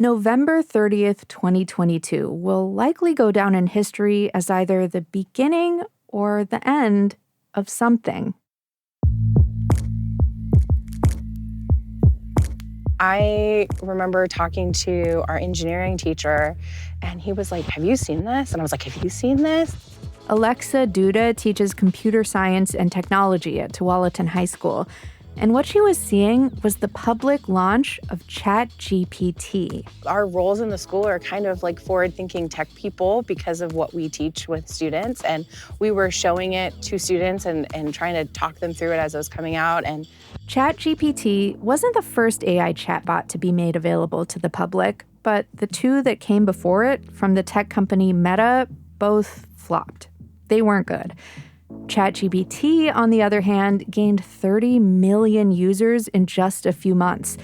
November 30th, 2022 will likely go down in history as either the beginning or the end of something. I remember talking to our engineering teacher, and he was like, "Have you seen this?" And I was like, "Have you seen this?" Alexa Duda teaches computer science and technology at Tualatin High School. And what she was seeing was the public launch of ChatGPT. Our roles in the school are kind of like forward-thinking tech people because of what we teach with students. And we were showing it to students and trying to talk them through it as it was coming out. And ChatGPT wasn't the first AI chatbot to be made available to the public, but the two that came before it from the tech company Meta both flopped. They weren't good. ChatGPT, on the other hand, gained 30 million users in just a few months.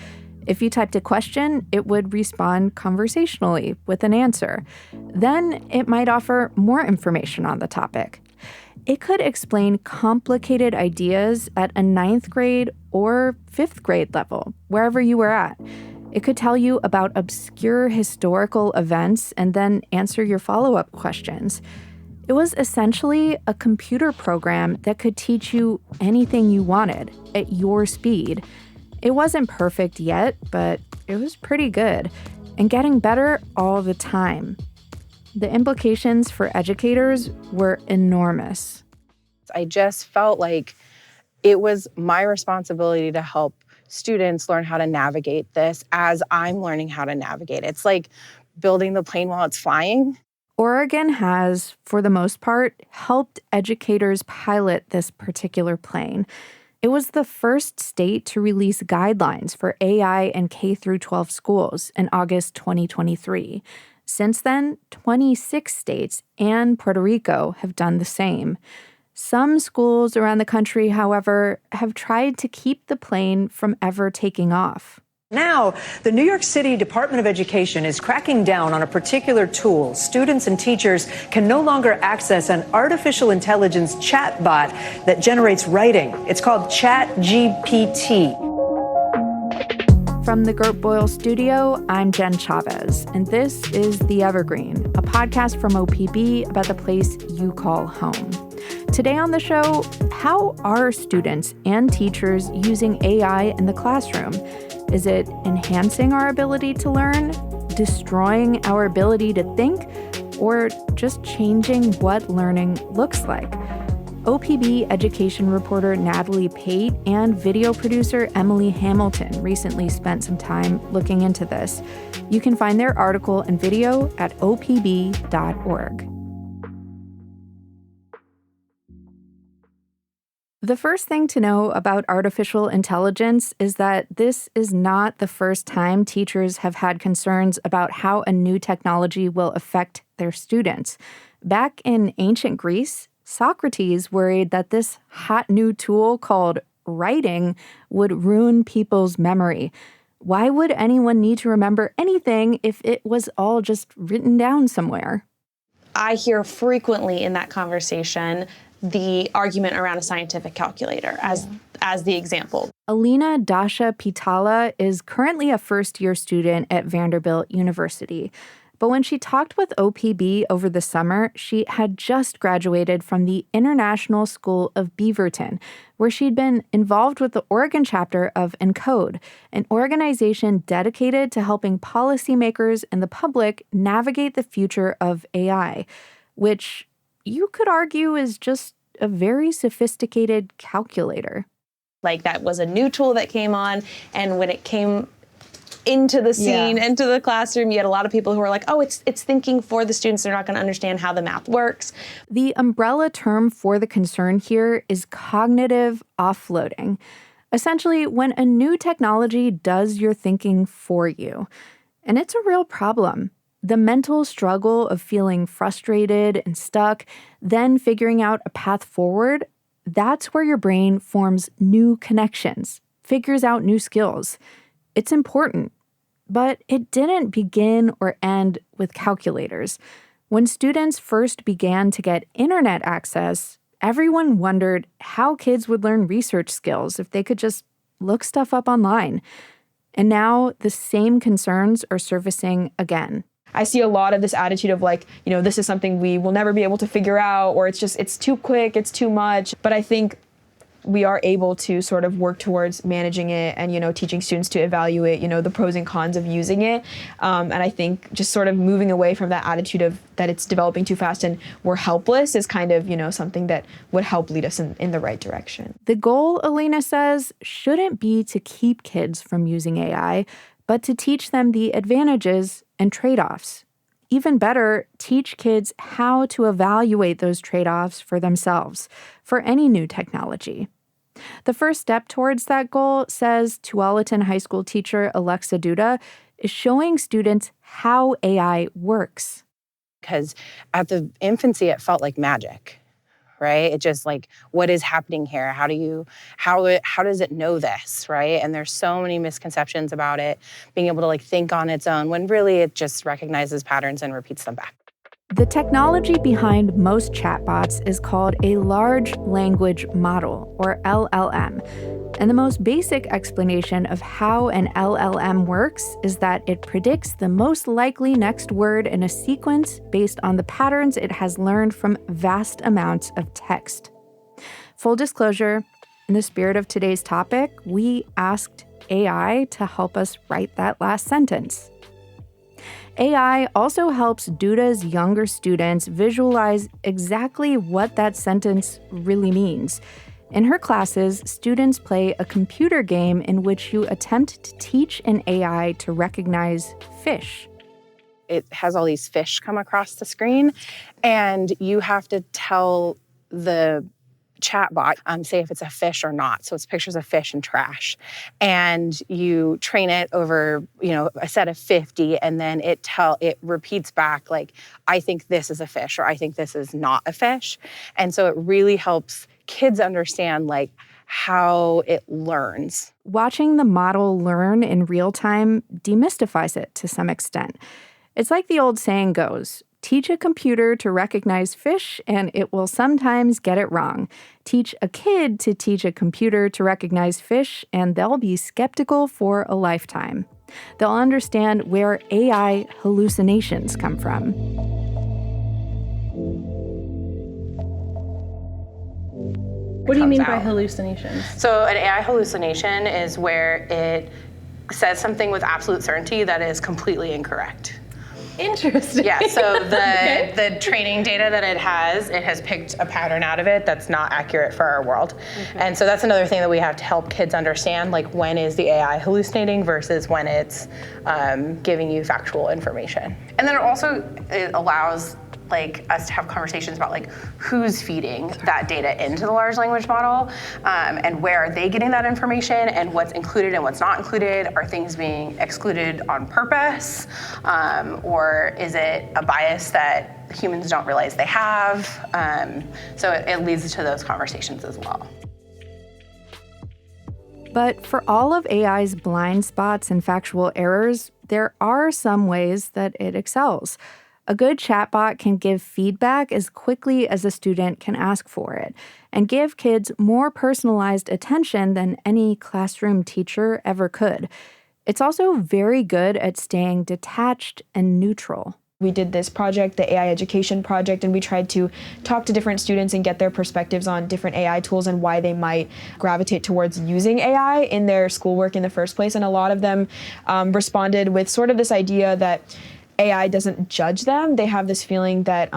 If you typed a question, it would respond conversationally with an answer. Then it might offer more information on the topic. It could explain complicated ideas at a 9th grade or 5th grade level, wherever you were at. It could tell you about obscure historical events and then answer your follow-up questions. It was essentially a computer program that could teach you anything you wanted at your speed. It wasn't perfect yet, but it was pretty good and getting better all the time. The implications for educators were enormous. I just felt like it was my responsibility to help students learn how to navigate this as I'm learning how to navigate it. It's like building the plane while it's flying. Oregon has, for the most part, helped educators pilot this particular plane. It was the first state to release guidelines for AI and K-12 schools in August 2023. Since then, 26 states and Puerto Rico have done the same. Some schools around the country, however, have tried to keep the plane from ever taking off. Now, the New York City Department of Education is cracking down on a particular tool. Students and teachers can no longer access an artificial intelligence chatbot that generates writing. It's called ChatGPT. From the Gert Boyle studio, I'm Jen Chavez, and this is The Evergreen, a podcast from OPB about the place you call home. Today on the show, how are students and teachers using AI in the classroom? Is it enhancing our ability to learn, destroying our ability to think, or just changing what learning looks like? OPB education reporter Natalie Pate and video producer Emily Hamilton recently spent some time looking into this. You can find their article and video at opb.org. The first thing to know about artificial intelligence is that this is not the first time teachers have had concerns about how a new technology will affect their students. Back in ancient Greece, Socrates worried that this hot new tool called writing would ruin people's memory. Why would anyone need to remember anything if it was all just written down somewhere? I hear frequently in that conversation the argument around a scientific calculator as the example. Alina Dasha Pitala is currently a first-year student at Vanderbilt University. But when she talked with OPB over the summer, she had just graduated from the International School of Beaverton, where she'd been involved with the Oregon chapter of ENCODE, an organization dedicated to helping policymakers and the public navigate the future of AI, which you could argue is just a very sophisticated calculator. Like, that was a new tool that came on, and when it came into the scene, into the classroom, you had a lot of people who were like, oh, it's thinking for the students. They're not going to understand how the math works. The umbrella term for the concern here is cognitive offloading. Essentially, when a new technology does your thinking for you. And it's a real problem. The mental struggle of feeling frustrated and stuck, then figuring out a path forward, that's where your brain forms new connections, figures out new skills. It's important, but it didn't begin or end with calculators. When students first began to get internet access, everyone wondered how kids would learn research skills if they could just look stuff up online. And now the same concerns are surfacing again. I see a lot of this attitude of like, this is something we will never be able to figure out, or it's too quick, it's too much. But I think we are able to sort of work towards managing it and, teaching students to evaluate, the pros and cons of using it. And I think just sort of moving away from that attitude of that it's developing too fast and we're helpless is kind of, something that would help lead us in the right direction. The goal, Elena says, shouldn't be to keep kids from using AI, but to teach them the advantages and trade-offs. Even better, teach kids how to evaluate those trade-offs for themselves for any new technology. The first step towards that goal, says Tualatin High School teacher Alexa Duda, is showing students how AI works. Because at the infancy, it felt like magic, right? It just like, what is happening here? How does it know this, right? And there's so many misconceptions about it being able to like think on its own when really it just recognizes patterns and repeats them back. The technology behind most chatbots is called a large language model, or LLM. And the most basic explanation of how an LLM works is that it predicts the most likely next word in a sequence based on the patterns it has learned from vast amounts of text. Full disclosure, in the spirit of today's topic, we asked AI to help us write that last sentence. AI also helps Duda's younger students visualize exactly what that sentence really means. In her classes, students play a computer game in which you attempt to teach an AI to recognize fish. It has all these fish come across the screen, and you have to tell the chatbot, say if it's a fish or not. So it's pictures of fish and trash. And you train it over, a set of 50, and then it repeats back like, I think this is a fish, or I think this is not a fish. And so it really helps kids understand like how it learns. Watching the model learn in real time demystifies it to some extent. It's like the old saying goes, teach a computer to recognize fish, and it will sometimes get it wrong. Teach a kid to teach a computer to recognize fish, and they'll be skeptical for a lifetime. They'll understand where AI hallucinations come from. What do you mean by hallucinations? So an AI hallucination is where it says something with absolute certainty that is completely incorrect. Interesting. Yeah, so the training data that it has picked a pattern out of it that's not accurate for our world. Okay. And so that's another thing that we have to help kids understand, like when is the AI hallucinating versus when it's giving you factual information. And then it allows us to have conversations about who's feeding that data into the large language model, and where are they getting that information, and what's included and what's not included. Are things being excluded on purpose, or is it a bias that humans don't realize they have? So it leads to those conversations as well. But for all of AI's blind spots and factual errors, there are some ways that it excels. A good chatbot can give feedback as quickly as a student can ask for it, and give kids more personalized attention than any classroom teacher ever could. It's also very good at staying detached and neutral. We did this project, the AI education project, and we tried to talk to different students and get their perspectives on different AI tools and why they might gravitate towards using AI in their schoolwork in the first place. And a lot of them responded with sort of this idea that AI doesn't judge them. They have this feeling that,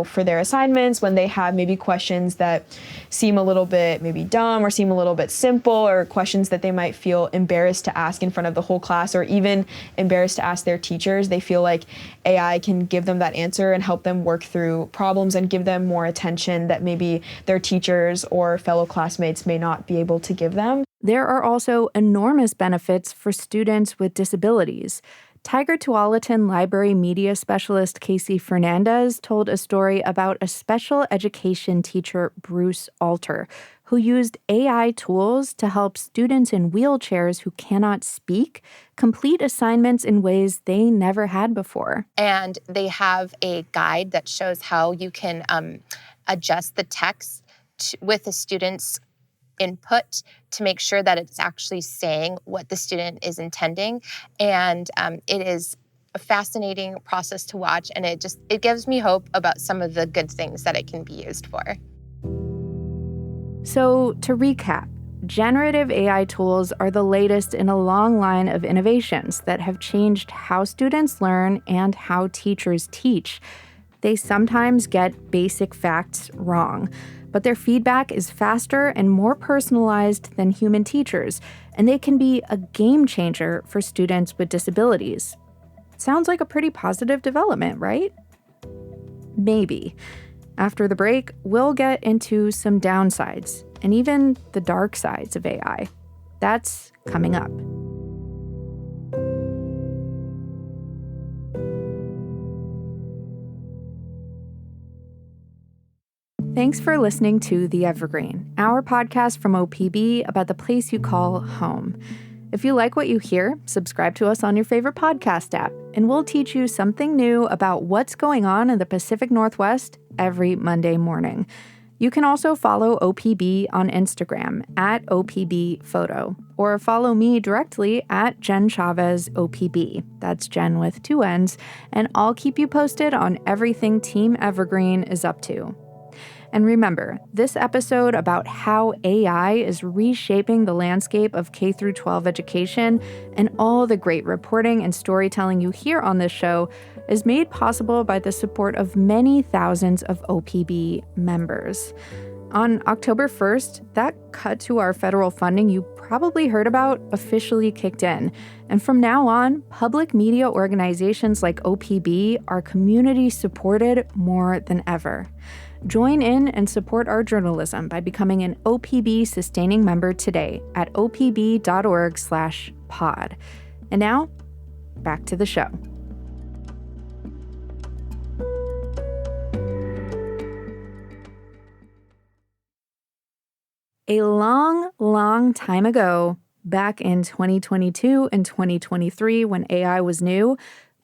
for their assignments, when they have maybe questions that seem a little bit maybe dumb or seem a little bit simple, or questions that they might feel embarrassed to ask in front of the whole class, or even embarrassed to ask their teachers, they feel like AI can give them that answer and help them work through problems and give them more attention that maybe their teachers or fellow classmates may not be able to give them. There are also enormous benefits for students with disabilities. Tiger Tualatin Library Media Specialist Casey Fernandez told a story about a special education teacher, Bruce Alter, who used AI tools to help students in wheelchairs who cannot speak complete assignments in ways they never had before. And they have a guide that shows how you can adjust the text with the student's input to make sure that it's actually saying what the student is intending. And it is a fascinating process to watch, and it gives me hope about some of the good things that it can be used for. So to recap, generative AI tools are the latest in a long line of innovations that have changed how students learn and how teachers teach. They sometimes get basic facts wrong, but their feedback is faster and more personalized than human teachers, and they can be a game changer for students with disabilities. Sounds like a pretty positive development, right? Maybe. After the break, we'll get into some downsides and even the dark sides of AI. That's coming up. Thanks for listening to The Evergreen, our podcast from OPB about the place you call home. If you like what you hear, subscribe to us on your favorite podcast app, and we'll teach you something new about what's going on in the Pacific Northwest every Monday morning. You can also follow OPB on Instagram at OPBphoto, or follow me directly at Jen Chavez OPB. That's Jen with 2 N's, and I'll keep you posted on everything Team Evergreen is up to. And remember, this episode about how AI is reshaping the landscape of K-12 education and all the great reporting and storytelling you hear on this show is made possible by the support of many thousands of OPB members. On October 1st, that cut to our federal funding you probably heard about officially kicked in. And from now on, public media organizations like OPB are community supported more than ever. Join in and support our journalism by becoming an OPB sustaining member today at opb.org/pod. And now, back to the show. A long, long time ago, back in 2022 and 2023 when AI was new,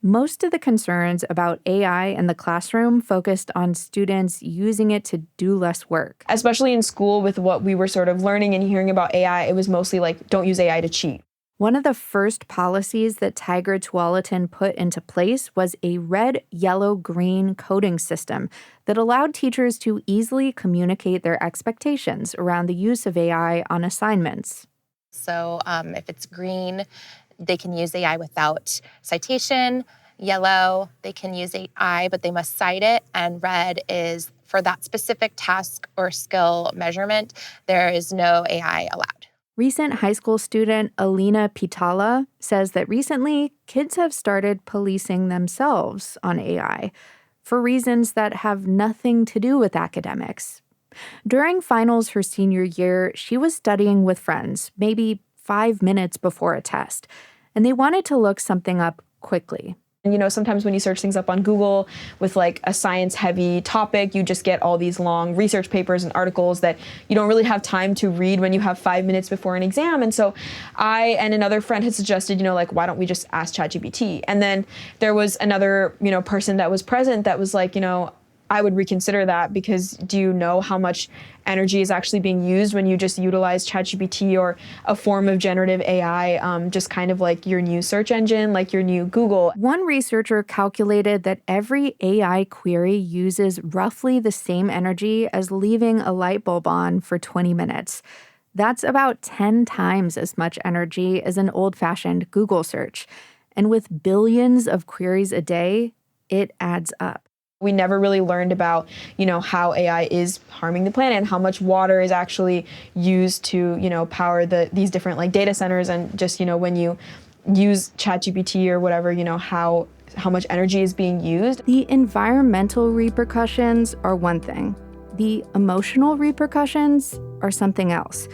most of the concerns about AI in the classroom focused on students using it to do less work. Especially in school with what we were sort of learning and hearing about AI, it was mostly like, don't use AI to cheat. One of the first policies that Tiger Tualatin put into place was a red, yellow, green coding system that allowed teachers to easily communicate their expectations around the use of AI on assignments. So if it's green, they can use AI without citation. Yellow, they can use AI, but they must cite it. And red is for that specific task or skill measurement, there is no AI allowed. Recent high school student Alina Pitala says that recently kids have started policing themselves on AI for reasons that have nothing to do with academics. During finals her senior year, she was studying with friends, maybe 5 minutes before a test, and they wanted to look something up quickly. And, sometimes when you search things up on Google with like a science-heavy topic, you just get all these long research papers and articles that you don't really have time to read when you have 5 minutes before an exam. And so I and another friend had suggested, why don't we just ask ChatGPT? And then there was another, person that was present that was like, I would reconsider that, because do you know how much energy is actually being used when you just utilize ChatGPT or a form of generative AI, just kind of like your new search engine, like your new Google? One researcher calculated that every AI query uses roughly the same energy as leaving a light bulb on for 20 minutes. That's about 10 times as much energy as an old-fashioned Google search. And with billions of queries a day, it adds up. We never really learned about, how AI is harming the planet and how much water is actually used to, power these different like data centers, and just, when you use ChatGPT or whatever, how much energy is being used. The environmental repercussions are one thing. The emotional repercussions are something else.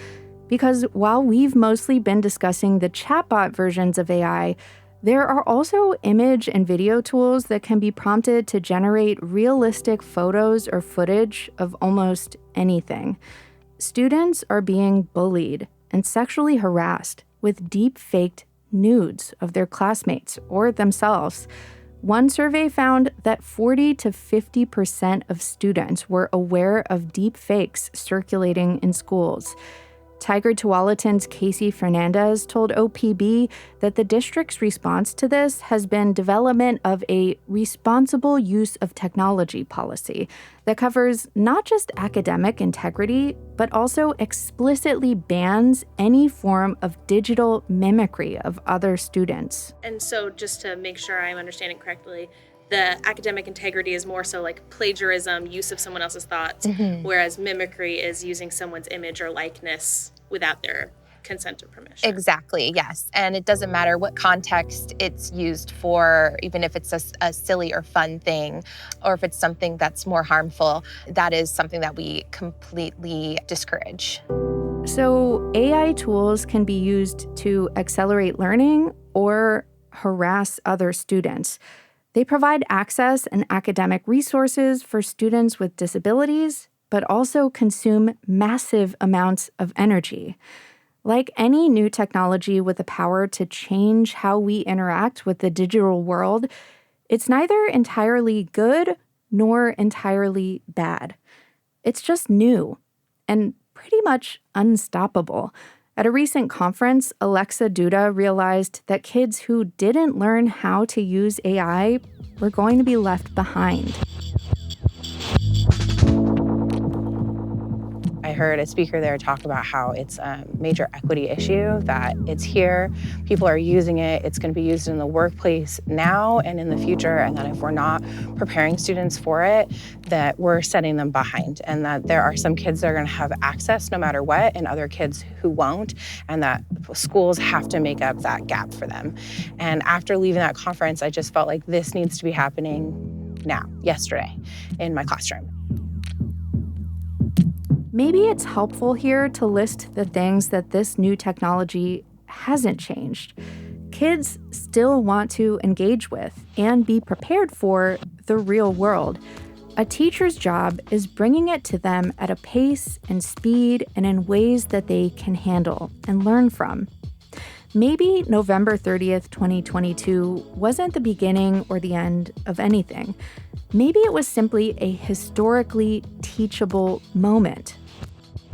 Because while we've mostly been discussing the chatbot versions of AI, there are also image and video tools that can be prompted to generate realistic photos or footage of almost anything. Students are being bullied and sexually harassed with deep-faked nudes of their classmates or themselves. One survey found that 40 to 50% of students were aware of deep fakes circulating in schools. Tiger Tualatin's Casey Fernandez told OPB that the district's response to this has been development of a responsible use of technology policy that covers not just academic integrity, but also explicitly bans any form of digital mimicry of other students. And so just to make sure I'm understanding correctly, the academic integrity is more so like plagiarism, use of someone else's thoughts, whereas mimicry is using someone's image or likeness without their consent or permission. Exactly, yes. And it doesn't matter what context it's used for, even if it's a silly or fun thing, or if it's something that's more harmful, that is something that we completely discourage. So AI tools can be used to accelerate learning or harass other students. They provide access and academic resources for students with disabilities, but also consume massive amounts of energy. Like any new technology with the power to change how we interact with the digital world, it's neither entirely good nor entirely bad. It's just new and pretty much unstoppable. At a recent conference, Alexa Duda realized that kids who didn't learn how to use AI were going to be left behind. I heard a speaker there talk about how it's a major equity issue, that it's here, people are using it, it's going to be used in the workplace now and in the future, and that if we're not preparing students for it, that we're setting them behind, and that there are some kids that are going to have access no matter what, and other kids who won't, and that schools have to make up that gap for them. And after leaving that conference, I just felt like this needs to be happening now, yesterday, in my classroom. Maybe it's helpful here to list the things that this new technology hasn't changed. Kids still want to engage with and be prepared for the real world. A teacher's job is bringing it to them at a pace and speed and in ways that they can handle and learn from. Maybe November 30th, 2022 wasn't the beginning or the end of anything. Maybe it was simply a historically teachable moment.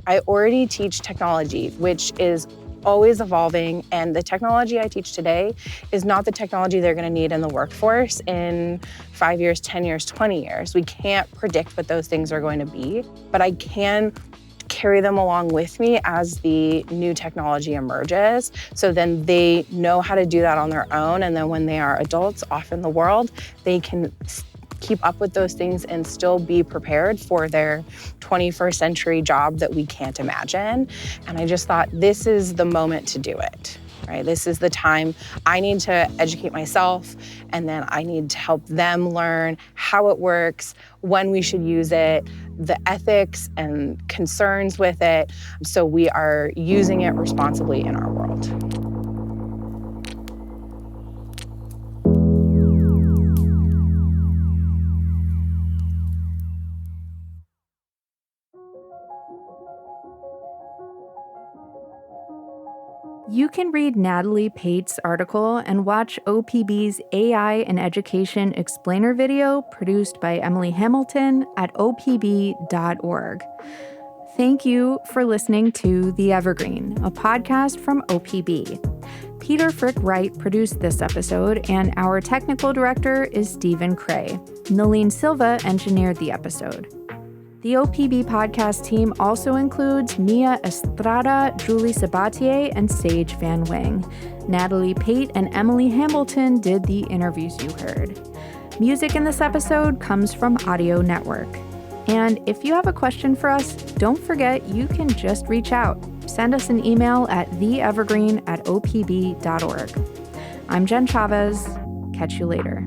I already teach technology, which is always evolving, and the technology I teach today is not the technology they're going to need in the workforce in 5 years, 10 years, 20 years. We can't predict what those things are going to be, but I can carry them along with me as the new technology emerges. So then they know how to do that on their own, and then when they are adults off in the world, they can keep up with those things and still be prepared for their 21st century job that we can't imagine. And I just thought, this is the moment to do it, right? This is the time I need to educate myself, and then I need to help them learn how it works, when we should use it, the ethics and concerns with it, so we are using it responsibly in our world. You can read Natalie Pate's article and watch OPB's AI in Education Explainer video produced by Emily Hamilton at opb.org. Thank you for listening to The Evergreen, a podcast from OPB. Peter Frick Wright produced this episode, and our technical director is Stephen Cray. Nalene Silva engineered the episode. The OPB podcast team also includes Mia Estrada, Julie Sabatier, and Sage Van Wing. Natalie Pate and Emily Hamilton did the interviews you heard. Music in this episode comes from Audio Network. And if you have a question for us, don't forget you can just reach out. Send us an email at theevergreen@opb.org. I'm Jen Chavez. Catch you later.